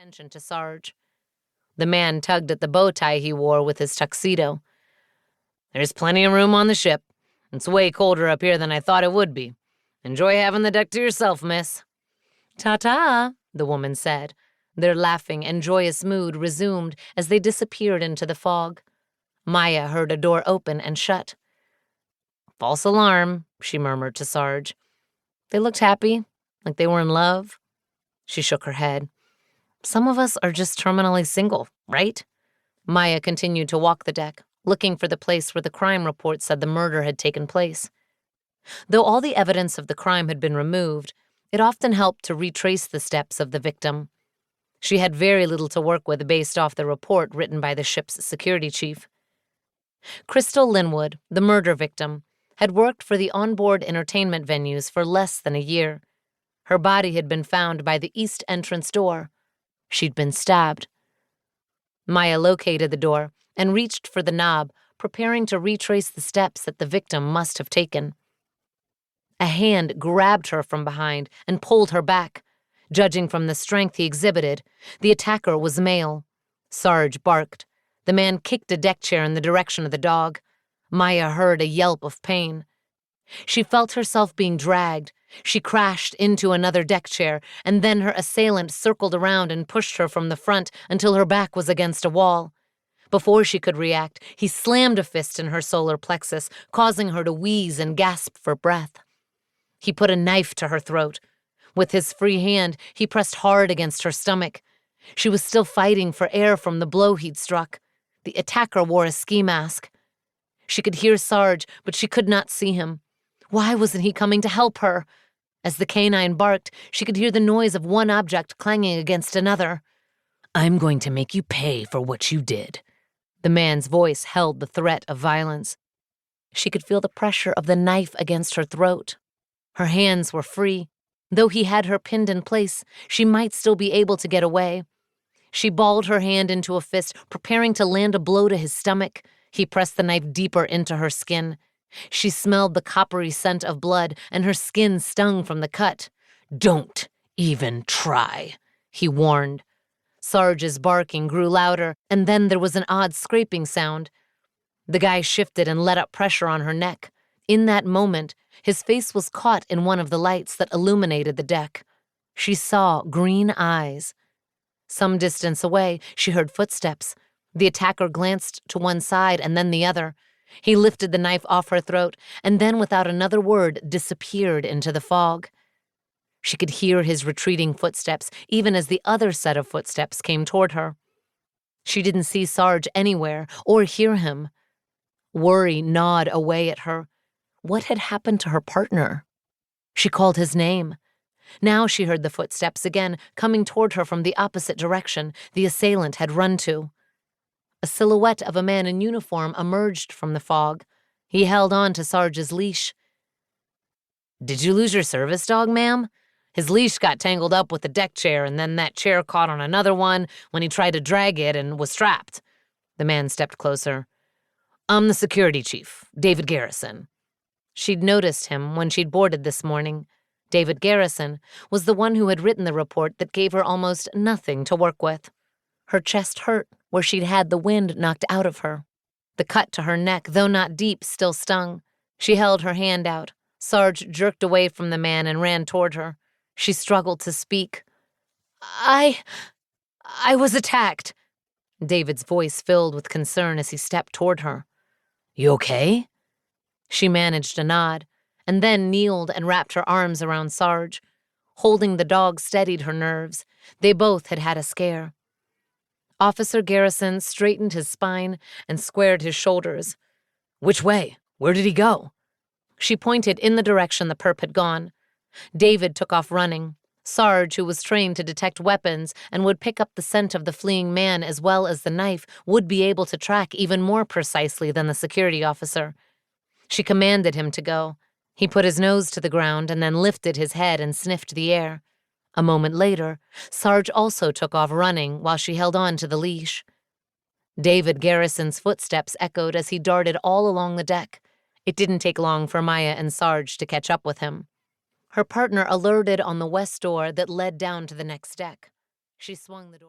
attention to Sarge. The man tugged at the bow tie he wore with his tuxedo. "There's plenty of room on the ship. It's way colder up here than I thought it would be. Enjoy having the deck to yourself, miss." "Ta-ta," the woman said. Their laughing and joyous mood resumed as they disappeared into the fog. Maya heard a door open and shut. "False alarm," she murmured to Sarge. They looked happy, like they were in love. She shook her head. "Some of us are just terminally single, right?" Maya continued to walk the deck, looking for the place where the crime report said the murder had taken place. Though all the evidence of the crime had been removed, it often helped to retrace the steps of the victim. She had very little to work with based off the report written by the ship's security chief. Crystal Linwood, the murder victim, had worked for the onboard entertainment venues for less than a year. Her body had been found by the east entrance door. She'd been stabbed. Maya located the door and reached for the knob, preparing to retrace the steps that the victim must have taken. A hand grabbed her from behind and pulled her back. Judging from the strength he exhibited, the attacker was male. Sarge barked. The man kicked a deck chair in the direction of the dog. Maya heard a yelp of pain. She felt herself being dragged. She crashed into another deck chair, and then her assailant circled around and pushed her from the front until her back was against a wall. Before she could react, he slammed a fist in her solar plexus, causing her to wheeze and gasp for breath. He put a knife to her throat. With his free hand, he pressed hard against her stomach. She was still fighting for air from the blow he'd struck. The attacker wore a ski mask. She could hear Sarge, but she could not see him. Why wasn't he coming to help her? As the canine barked, she could hear the noise of one object clanging against another. "I'm going to make you pay for what you did." The man's voice held the threat of violence. She could feel the pressure of the knife against her throat. Her hands were free. Though he had her pinned in place, she might still be able to get away. She balled her hand into a fist, preparing to land a blow to his stomach. He pressed the knife deeper into her skin. She smelled the coppery scent of blood, and her skin stung from the cut. "Don't even try," he warned. Sarge's barking grew louder, and then there was an odd scraping sound. The guy shifted and let up pressure on her neck. In that moment, his face was caught in one of the lights that illuminated the deck. She saw green eyes. Some distance away, she heard footsteps. The attacker glanced to one side and then the other. He lifted the knife off her throat and then, without another word, disappeared into the fog. She could hear his retreating footsteps, even as the other set of footsteps came toward her. She didn't see Sarge anywhere or hear him. Worry gnawed away at her. What had happened to her partner? She called his name. Now she heard the footsteps again, coming toward her from the opposite direction the assailant had run to. A silhouette of a man in uniform emerged from the fog. He held on to Sarge's leash. "Did you lose your service dog, ma'am? His leash got tangled up with the deck chair, and then that chair caught on another one when he tried to drag it and was trapped." The man stepped closer. "I'm the security chief, David Garrison." She'd noticed him when she'd boarded this morning. David Garrison was the one who had written the report that gave her almost nothing to work with. Her chest hurt where she'd had the wind knocked out of her. The cut to her neck, though not deep, still stung. She held her hand out. Sarge jerked away from the man and ran toward her. She struggled to speak. I was attacked." David's voice filled with concern as he stepped toward her. "You okay?" She managed a nod, and then kneeled and wrapped her arms around Sarge. Holding the dog steadied her nerves. They both had had a scare. Officer Garrison straightened his spine and squared his shoulders. "Which way? Where did he go?" She pointed in the direction the perp had gone. David took off running. Sarge, who was trained to detect weapons and would pick up the scent of the fleeing man as well as the knife, would be able to track even more precisely than the security officer. She commanded him to go. He put his nose to the ground and then lifted his head and sniffed the air. A moment later, Sarge also took off running while she held on to the leash. David Garrison's footsteps echoed as he darted all along the deck. It didn't take long for Maya and Sarge to catch up with him. Her partner alerted on the west door that led down to the next deck. She swung the door.